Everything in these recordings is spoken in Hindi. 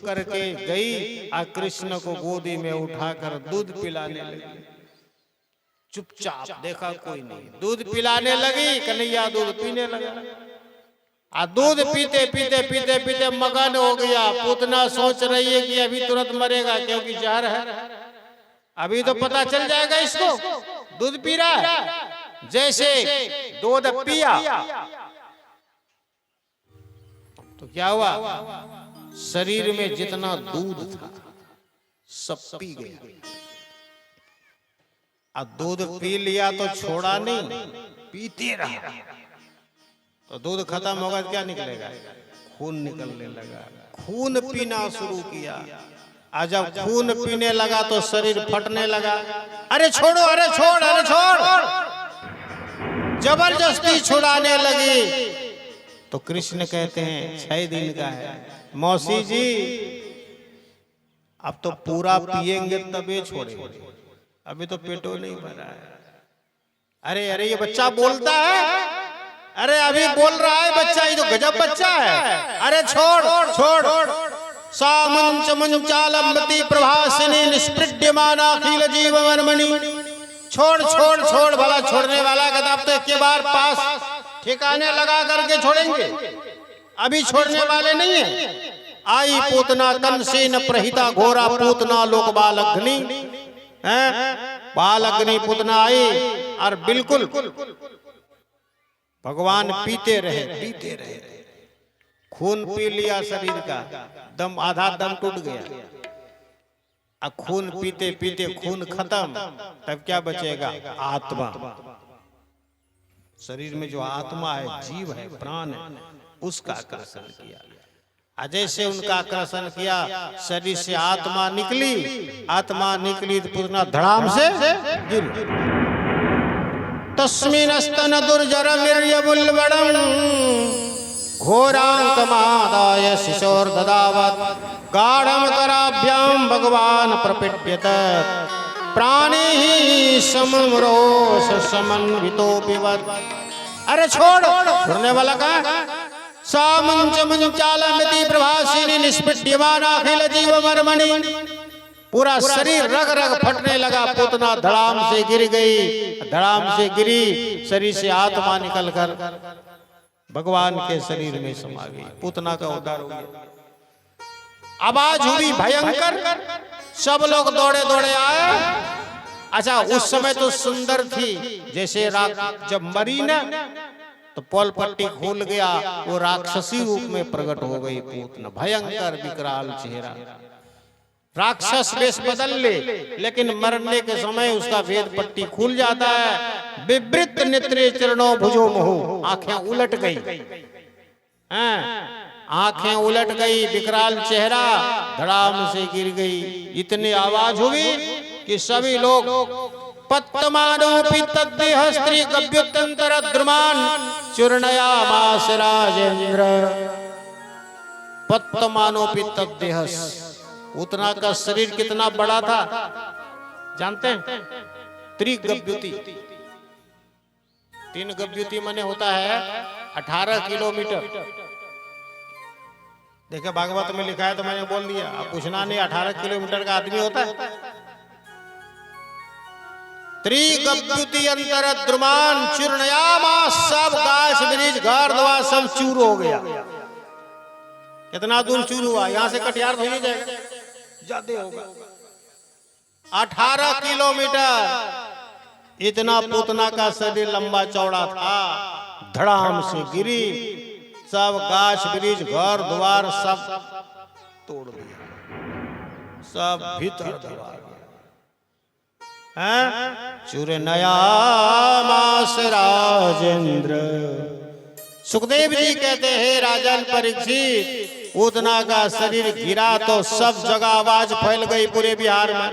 करके गई और कृष्ण को गोदी में उठाकर दूध पिलाने लगी। चुपचाप देखा कोई नहीं, दूध पिलाने लगी, कन्हैया दूध पीने लगा। आ दूध पीते पीते पीते पीते मगन हो गया। पूतना सोच रही है कि अभी तुरंत मरेगा क्योंकि जहर है, अभी तो पता चल जाएगा इसको। दूध पी रहा है, जैसे दूध पिया तो क्या हुआ, शरीर में जितना दूध था सब पी गया। अब दूध पी लिया तो छोड़ा नहीं, पीते रहा तो दूध खत्म होगा क्या निकलेगा, खून निकलने लगा। खून पीना शुरू किया, और जब खून पीने लगा तो शरीर फटने लगा। अरे छोड़ो, अरे छोड़, अरे छोड़, जबरदस्ती छुड़ाने लगी। तो कृष्ण कहते हैं 6 दिन का है, मौसी जी अब तो पूरा पिएंगे तबे छोड़ेंगे, अभी तो पेटो नहीं भरा है। अरे अरे ये बच्चा बोलता है, अरे अभी बोल रहा है बच्चा, ये तो गजब बच्चा है। अरे छोड़ छोड़, सामंच मंचालंबति प्रभासिनी निष्पृड्यमाना अखिल जीव वर्मणि। छोड़ छोड़ छोड़, भला छोड़ने वाला गदाब तो एक बार पास ठिकाने लगा करके छोड़ेंगे, अभी छोड़ने वाले नहीं है। आई पूतना कंसेन प्रहिता घोरा पूतना लोक बालग्नि, बालग्नि पूतना आई और बिल्कुल भगवान पीते रहे, खून पी लिया शरीर का, दम आधा दम टूट गया। अब खून पीते पीते खून खत्म, तब क्या बचेगा, आत्मा। शरीर में जो आत्मा है, जीव है, प्राण है, उसका आकर्षण किया। जैसे उनका आकर्षण किया, शरीर से आत्मा निकली तो पूतना धड़ाम से गिर। तस्मिनस्तन दुर्जर मिर्यबुल्बड़ं घोरांकमादाय शिशोर ददावत गाढ़म कराभ्याम भगवान प्रपिड्यत प्राणी समरोष समन्वितो विवत। अरे छोड़, छोड़ने वाला कहाँ, सामंच मंचालंबति प्रभासिनी निष्पृड्यमाना अखिल जीव वर्मणि। पूरा शरीर रग रग फटने लगा, पूतना धड़ाम से गिर गई, धड़ाम से गिरी, शरीर से आत्मा निकलकर भगवान के शरीर में समा गई। पूतना का उद्धार हो गया। आवाज हुई भयंकर, सब लोग दौड़े दौड़े आए। अच्छा उस समय तो सुंदर थी, जैसे जब मरी ना तो पोल पट्टी खोल गया, वो राक्षसी रूप में प्रकट हो गई पूतना, भयंकर विकराल चेहरा। राक्षस वेश बदल ले, लेकिन मरने के समय उसका वेद पट्टी खुल जाता है। विवृत नेत्रे चरणों भुजो मोह, आंखें उलट गई, आंखें उलट गई, विकराल चेहरा धड़ाम से गिर गई। इतनी आवाज हुई कि सभी लोग पत्तमानोपि तद्देह स्त्री गभ्युत्तंतर द्रुमान चूर्णयामास राजेंद्र। पत्तमानोपि तद्देह, उतना का शरीर कितना बड़ा था जानते हैं, त्रिगभ्युति। 3 गभ्युति माने होता है 18 किलोमीटर। देखिए भागवत में लिखा है तो मैंने बोल दिया, अब पूछना नहीं, 18 किलोमीटर का आदमी होता है। त्रिगभ्युति अंतर द्रुमान चूर्णयामास, सब गाछ वृक्ष घर द्वार सब चूर हो गया। कितना दूर चूर हुआ, यहां से कटिहार हो ही जाएगा, ज्यादा होगा। 18 किलोमीटर इतना पूतना का शरीर लंबा चौड़ा था, धड़ाम से गिरी, सब गाछ वृक्ष घर द्वार सब तोड़ दिया, सब भीतर दबा गया। चूर्णयामास राजेंद्र। सुखदेव जी कहते हैं राजन परीक्षित, पूतना का शरीर गिरा तो सब जगह आवाज फैल गई, पूरे बिहार में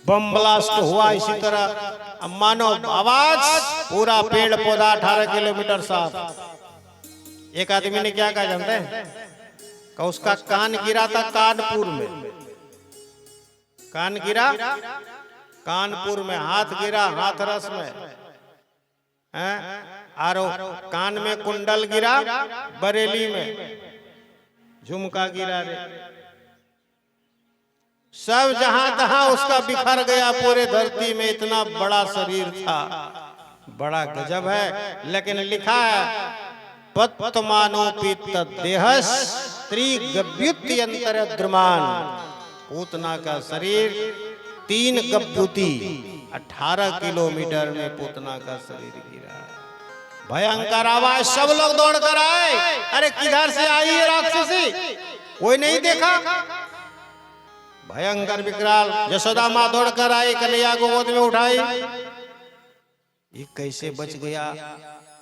बम ब्लास्ट हुआ। इसी तरह मानो आवाज, पूरा पेड़ पौधा 18 किलोमीटर साफ। एक आदमी ने क्या कहा जानते हैं, कि उसका कान गिरा था कानपुर में, कान गिरा कानपुर में, हाथ गिरा हाथरस में, और कान में कुंडल गिरा बरेली में, झुमका गिरा रे, सब जहां तहां उसका बिखर गया पूरे धरती में। इतना बड़ा शरीर था, बड़ा गजब है। लेकिन लिखा है पत्तमानोपि तद्देहस् त्रिगव्युत्यंतरद्रुमान। पूतना का शरीर 3 गव्युति 18 किलोमीटर में पूतना का शरीर गिरा। भयंकर आवाज, सब लोग दौड़ कर आए। अरे किधर से आई है राक्षसी, कोई नहीं देखा। भयंकर विकराल। यशोदा माँ दौड़ कर आई, कन्हैया को गोद में उठाई। ये कैसे बच गया?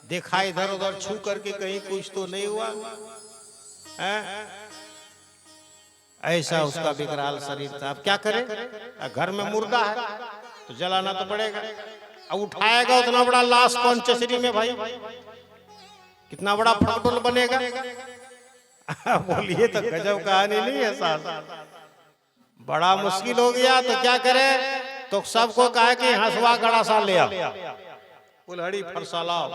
देखा इधर उधर छू करके, कहीं कुछ तो नहीं हुआ है? ऐसा उसका विकराल शरीर था। अब क्या करे, घर में मुर्दा है तो जलाना तो पड़ेगा। अब उठाएगा उतना बड़ा लाश कौन चचरी में भाई, कितना बड़ा फटोल बनेगा। बोलिए तो गजब कहानी नहीं है साहब, बड़ा मुश्किल हो गया। तो क्या करे, तो सबको कहा कि हंसवा गड़ा सा ले आओ, कुल्हड़ी फरसा लाओ,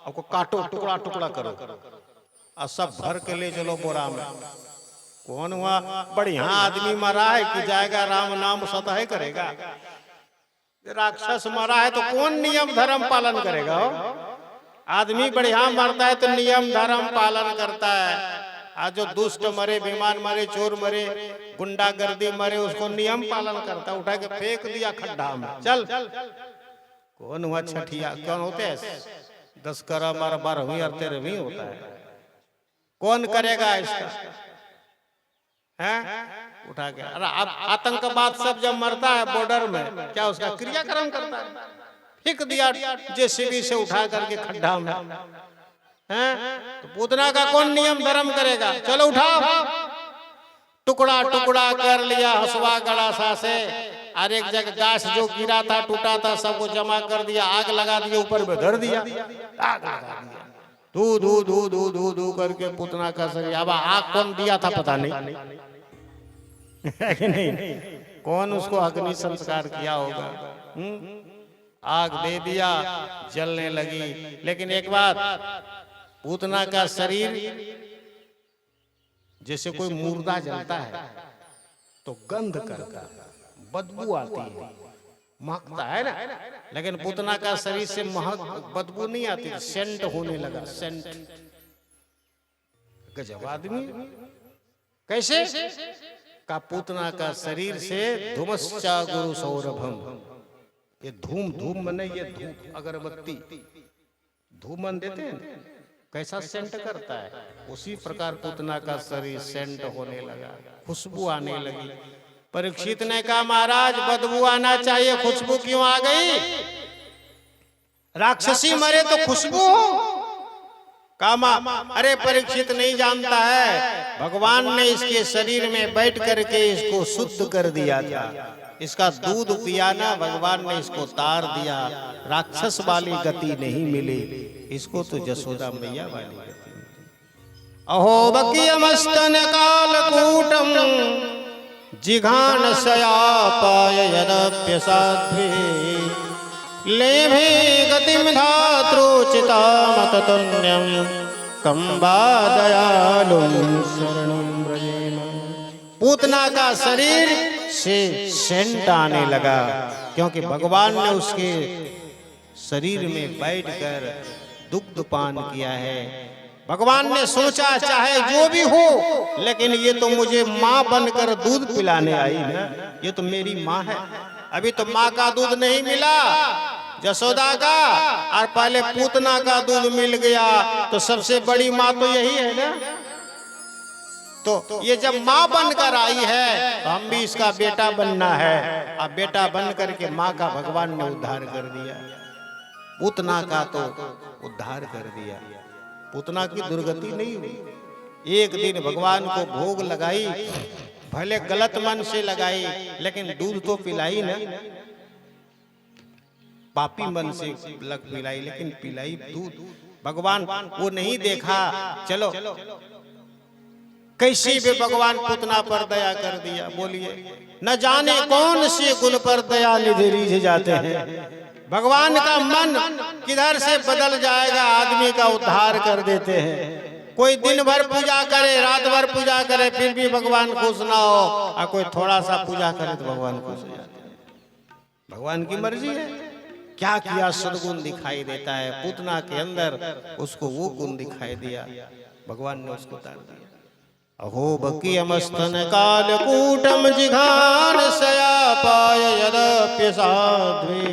आपको काटो, टुकड़ा टुकड़ा करो और सब भर के ले चलो बोरा में। कौन हुआ, बढ़िया आदमी मरा है कि जाएगा राम नाम सतह करेगा। राक्षस मरा है तो कौन नियम धर्म पालन करेगा? हो आदमी बढ़िया मरता है तो नियम धर्म पालन करता है। आज जो दुष्ट मरे, बेईमान मरे, चोर मरे, गुंडागर्दी मरे, उसको नियम पालन करता। उठा के फेंक दिया खड्डा में, चल। कौन हुआ छठिया, कौन होते हैं 10 करा 12वीं और 13वीं होता है। कौन करेगा इसका है? उठा के। अरे आतंकवाद सब जब मरता है बॉर्डर में, क्या उसका क्रियाक्रम करता है? फेंक दिया जेसीबी से उठा करके खड्डा में। तो पूतना का कौन नियम धर्म करेगा? चलो उठाओ, टुकड़ा टुकड़ा कर लिया हंसवा गड़ा सा से। और एक जगह गाछ जो गिरा था टूटा था, सबको जमा कर दिया, आग लगा दिया, ऊपर में धर दिया, आग लगा दिया। धू धू धू धू धू धू करके पूतना का शरीर। अब आग कौन दिया था पता नहीं, नहीं कौन उसको अग्नि संस्कार किया होगा। आग दे दिया, जलने लगी। लेकिन एक बात, पूतना का शरीर जैसे कोई मुर्दा जलता है तो गंध करता, बदबू आती है, महकता है ना। लेकिन पूतना का शरीर से महक बदबू नहीं आती, सेंट होने लगा, सेंट। गजब आदमी। कैसे का पूतना का शरीर से धूमश्चा गुरु सौरभम। ये धूम धूम मने, ये धूप अगरबत्ती धूमन देते हैं, कैसा सेंट करता है, उसी प्रकार पूतना का शरीर सेंट होने लगा, खुशबू आने लगी। परीक्षित ने कहा महाराज बदबू आना चाहिए, खुशबू क्यों आ गई? राक्षसी मरे तो खुशबू हो। कामा, अरे परीक्षित नहीं जानता है, भगवान ने इसके शरीर में बैठ करके इसको शुद्ध कर दिया था। इसका दूध पियाना भगवान ने इसको तार दिया, राक्षस वाली गति नहीं मिली इसको, तो जसोदा मैया वाली गति मिली। अहो बकियमस्तन कालकूटम जिघान सयापाय यदप्यसाध्वी लेभे गतिम धात्रोचिता मततुल्यम कंबा दयालुम शरणं व्रजेम। पूतना का शरीर से सेंट आने लगा, क्योंकि भगवान ने उसके शरीर में बैठकर दुग्ध पान किया है। भगवान ने सोचा चाहे जो भी हो, लेकिन ये तो मुझे माँ बनकर दूध पिलाने आई ना, ये तो मेरी माँ है। अभी तो माँ का दूध नहीं मिला जसोदा का, और पहले पूतना का दूध मिल गया, तो सबसे बड़ी माँ तो यही है ना। तो ये जब माँ बनकर आई है तो हम भी इसका बेटा बनना है। अब बेटा बन करके माँ का भगवान ने उद्धार कर दिया, पूतना का तो उद्धार कर दिया। पूतना की दुर्गति नहीं हुई। एक दिन भगवान को भोग लगाई, भले गलत मन से लगाई, लेकिन दूध तो पिलाई ना, पापी मन से लग पिलाई, लेकिन पिलाई दूध। भगवान वो नहीं देखा, चलो कैसे भी भगवान पूतना पर दया कर दिया। बोलिए, न जाने कौन से गुण पर दया निधि रीझ जाते हैं। भगवान का मन किधर से बदल जाएगा, आदमी का उद्धार कर देते हैं। कोई दिन भर पूजा करे, रात भर पूजा करे, फिर भी भगवान खुश ना हो, और कोई थोड़ा सा पूजा करे तो भगवान खुश हो जाते हैं। भगवान की मर्जी है। क्या किया? सदगुण दिखाई देता है। पूतना के अंदर उसको वो गुण दिखाई दिया, भगवान ने उसको उतार दिया। अहो बकी अमस्तन कालकूटम जिघान सयापाय यदप्य साध्वी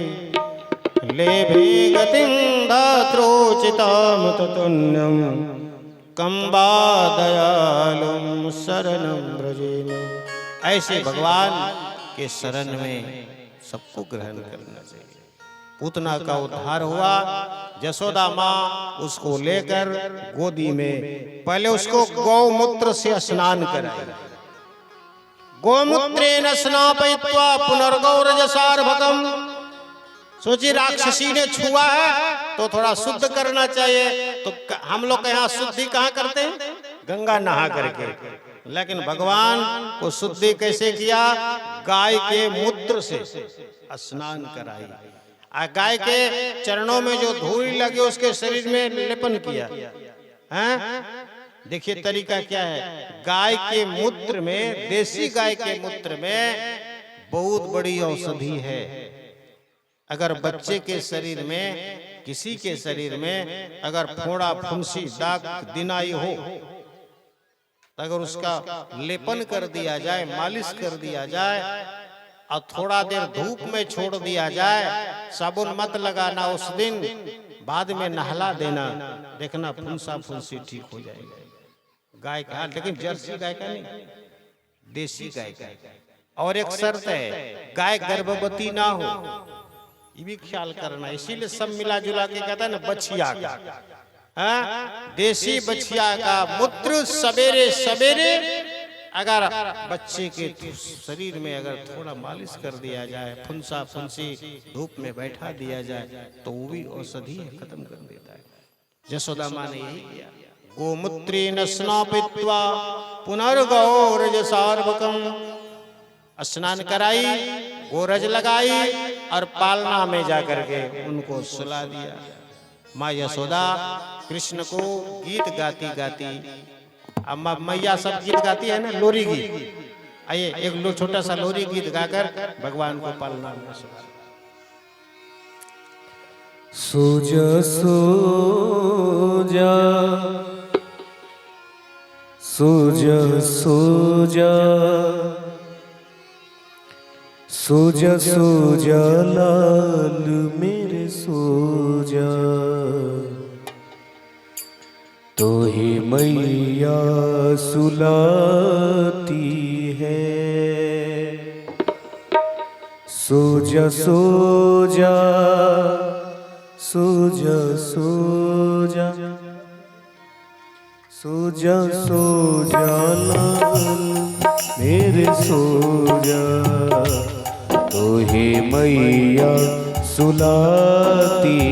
लेभे गतिं धात्रोचिताम ततुन्यम कंबा दयालुम शरणं व्रजेम। ऐसे भगवान के शरण में सबको ग्रहण करना चाहिए। पूतना का उद्धार हुआ। यशोदा माँ उसको लेकर गोदी में पहले उसको गौमूत्र से स्नान कराई। गोमूत्रेण स्नापयित्वा पुनर्गौरजसार्भकम। सोची राक्षसी ने छुआ है तो थोड़ा शुद्ध करना चाहिए। तो हम लोग यहाँ शुद्धि कहाँ करते हैं? गंगा नहा करके। लेकिन भगवान को शुद्धि कैसे किया? गाय के मूत्र से स्नान कराई। गाय के चरणों में जो धूल लगे उसके शरीर में लेपन किया। हैं? देखिए तरीका क्या है। गाय के मूत्र में, देसी गाय के मूत्र में बहुत बड़ी औषधि है। अगर बच्चे के शरीर में, किसी के शरीर में अगर फोड़ा, फुंसी, दाग, दिनाई हो, अगर उसका लेपन कर दिया जाए, मालिश कर दिया जाए और थोड़ा देर धूप में छोड़ दिया जाए, साबुन मत लगाना उस दिन, बाद में नहला देना, देखना फुंसा फुंसी ठीक हो जाएगा। गाय का, लेकिन जर्सी गाय का नहीं, देसी गाय का। और एक शर्त है, गाय गर्भवती ना हो, ये भी ख्याल करना। इसीलिए सब मिला जुला के कहता है ना, बछिया का, देसी बछिया का मूत्र सवेरे सवेरे अगर बच्चे के शरीर में अगर थोड़ा मालिश कर दिया जाए, फुंसा फुंसी धूप में बैठा दिया जाए, तो वो भी औषधि खत्म कर देता है। यशोदा माँ ने यही किया। गोमूत्रेण स्नापयित्वा पुनर्गौरजसार्भकम। स्नान कराई, गोरज लगाई और पालना में जाकर के उनको सुला दिया। माँ यशोदा कृष्ण को गीत गाती गाती, अम्मा मैया सब गीत गाती है ना, लोरी गीत। आइए एक छोटा सा लोरी गीत गाकर भगवान को पालना में सुला। सो जा सो जा सो जा सो जा सो जा सो जा लाल मेरे सो जा। तो ही मैया सुलाती है। सो जा सो जा सो जा सो जा सो जा सो जा लाल मेरे सो जा। तो ही मैया सुलाती